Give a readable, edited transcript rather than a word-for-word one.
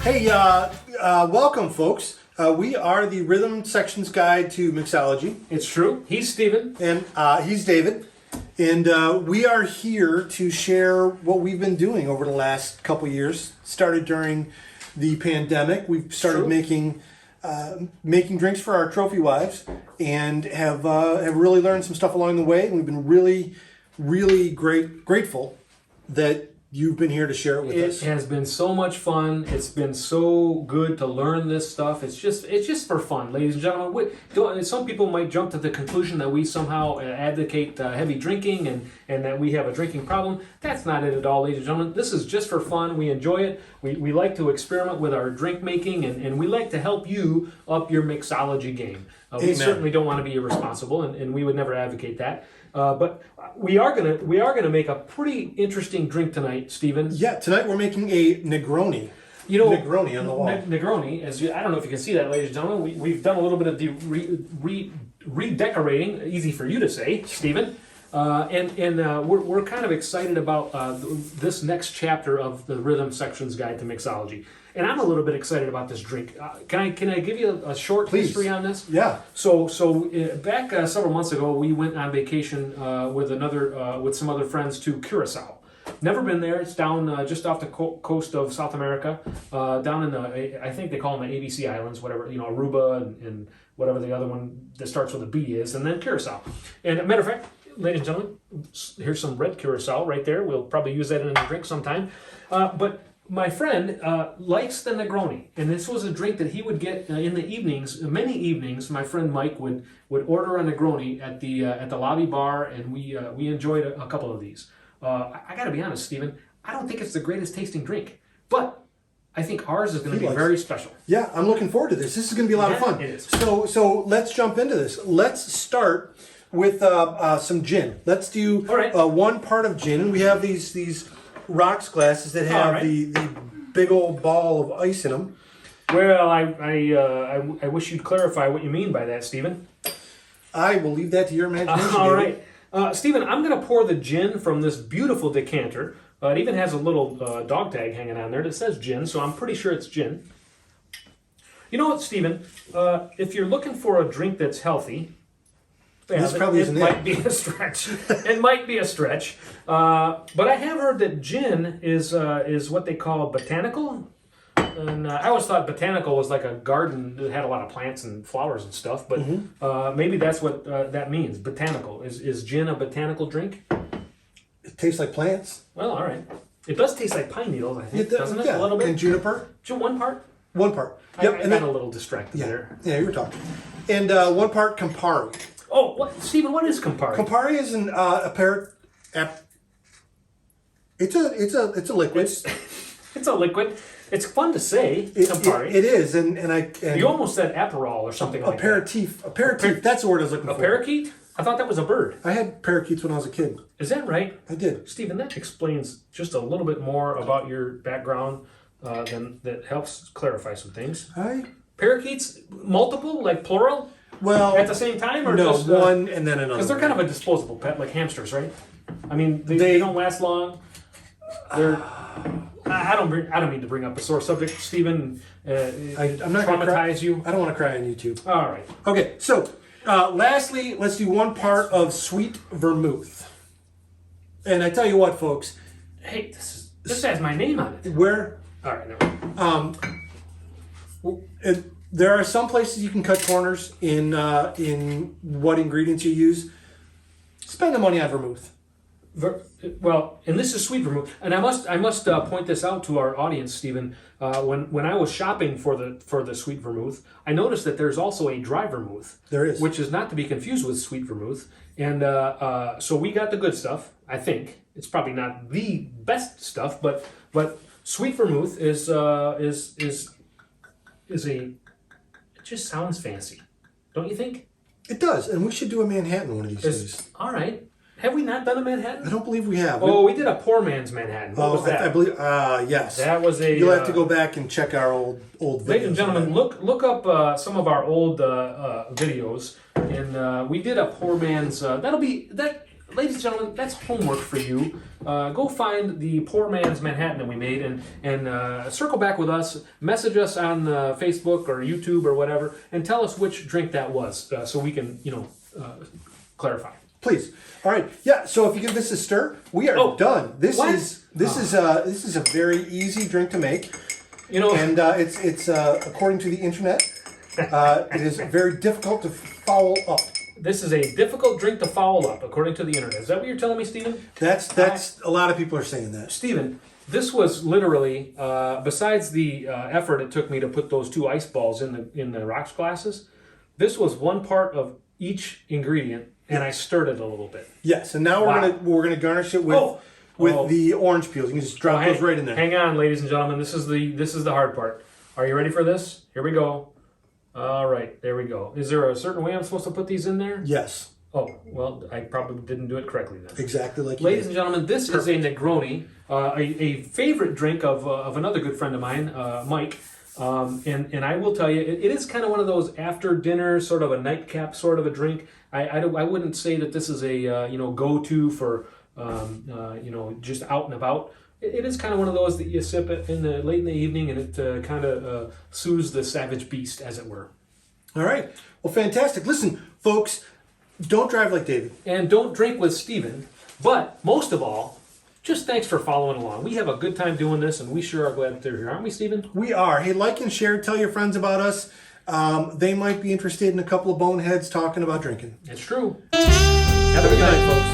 Hey, welcome, folks. We are the Rhythm Sections Guide to Mixology. It's true. He's Steven. And he's David. And we are here to share what we've been doing over the last couple years. Started during the pandemic. We've started making drinks for our trophy wives and have really learned some stuff along the way. And we've been really grateful that you've been here to share it with us. It has been so much fun. It's been so good to learn this stuff. It's just for fun, ladies and gentlemen. Some people might jump to the conclusion that we somehow advocate heavy drinking and that we have a drinking problem. That's not it at all, ladies and gentlemen. This is just for fun. We enjoy it. We like to experiment with our drink making, and we like to help you up your mixology game. We certainly don't want to be irresponsible, and we would never advocate that. But we are gonna make a pretty interesting drink tonight, Steven. Yeah, tonight we're making a Negroni. Negroni on the wall. Negroni, I don't know if you can see that, ladies and gentlemen. We've done a little bit of the redecorating. Easy for you to say, Steven. We're kind of excited about this next chapter of the Rhythm Sections Guide to Mixology. And I'm a little bit excited about this drink. Can I give you a short history on this? Yeah. So back several months ago, we went on vacation with some other friends to Curacao. Never been there. It's down just off the coast of South America, down in I think they call them the ABC Islands, whatever, Aruba and whatever the other one that starts with a B is, and then Curacao. And a matter of fact, ladies and gentlemen, here's some red Curacao right there. We'll probably use that in a drink sometime. But my friend likes the Negroni, and this was a drink that he would get in the evenings. Many evenings, my friend Mike would order a Negroni at the lobby bar, and we enjoyed a couple of these. I got to be honest, Steven, I don't think it's the greatest tasting drink, but I think ours is going to be very special. Yeah, I'm looking forward to this. This is going to be a lot of fun. It is. So let's jump into this. Let's start with some gin. Let's do 1 part of gin, and we have these rocks glasses that have the big old ball of ice in them. Well, I wish you'd clarify what you mean by that, Steven. I will leave that to your imagination. All right. Steven, I'm going to pour the gin from this beautiful decanter. It even has a little dog tag hanging on there that says gin, so I'm pretty sure it's gin. You know what, Steven? If you're looking for a drink that's healthy, this probably isn't it. Might be a stretch. It might be a stretch. But I have heard that gin is what they call botanical. And I always thought botanical was like a garden that had a lot of plants and flowers and stuff. But maybe that's what that means, botanical. Is gin a botanical drink? It tastes like plants. Well, all right. It does taste like pine needles, I think, doesn't it? Yeah. A little bit? And juniper? 1 part? 1 part. Yep. I got a little distracted there. Yeah, you were talking. And 1 part Campari. Oh, Steven, what is Campari? Campari is an it's a liquid. It's a liquid. It's fun to say, Campari. It is, and you almost said Aperol or something like aperitif. that. Aperitif. That's the word I was looking for. A parakeet? I thought that was a bird. I had parakeets when I was a kid. Is that right? I did. Steven, that explains just a little bit more about your background that helps clarify some things. Parakeets, multiple, like plural? Well, at the same time, or no, just one and then another. Because they're kind of a disposable pet, like hamsters, right? I mean, they don't last long. I don't mean to bring up a sore subject, Steven. I'm not traumatize you. I don't want to cry on YouTube. All right. Okay. So, lastly, let's do 1 part of sweet vermouth. And I tell you what, folks. Hey, this has my name on it. Where? All right. Never mind. There are some places you can cut corners in what ingredients you use. Spend the money on vermouth. Well, and this is sweet vermouth, and I must point this out to our audience, Steven. When I was shopping for the sweet vermouth, I noticed that there's also a dry vermouth. There is, which is not to be confused with sweet vermouth, and so we got the good stuff. I think it's probably not the best stuff, but sweet vermouth is a. It just sounds fancy, don't you think? It does, and we should do a Manhattan one of these days. All right. Have we not done a Manhattan? I don't believe we have. Oh, we did a poor man's Manhattan. What was that? I believe. Yes. That was a. You'll have to go back and check our old videos. Ladies and gentlemen, look up some of our old videos, and we did a poor man's. ladies and gentlemen, that's homework for you. Go find the Poor Man's Manhattan that we made and circle back with us. Message us on Facebook or YouTube or whatever, and tell us which drink that was, so we can, clarify. Please. All right. Yeah. So if you give this a stir, we are done. This is a very easy drink to make. And it's according to the internet, it is very difficult to foul up. This is a difficult drink to foul up, according to the internet. Is that what you're telling me, Stephen? That's a lot of people are saying that. Stephen, this was literally, besides the effort it took me to put those 2 ice balls in the rocks glasses, this was one part of each ingredient, and I stirred it a little bit. Yes, and now we're gonna garnish it with the orange peels. You can just drop those right in there. Hang on, ladies and gentlemen. This is the hard part. Are you ready for this? Here we go. All right, there we go. Is there a certain way I'm supposed to put these in there? Yes. Oh, well, I probably didn't do it correctly then. Exactly like you Ladies did. and gentlemen, this is a Negroni, a favorite drink of another good friend of mine, Mike. And I will tell you, it is kind of one of those after dinner, sort of a nightcap sort of a drink. I wouldn't say that this is a go-to for just out and about. It is kind of one of those that you sip late in the evening, and it kind of soothes the savage beast, as it were. All right. Well, fantastic. Listen, folks, don't drive like David. And don't drink with Stephen. But most of all, just thanks for following along. We have a good time doing this, and we sure are glad that they're here, aren't we, Stephen? We are. Hey, like and share. Tell your friends about us. They might be interested in a couple of boneheads talking about drinking. It's true. Have a good night, folks.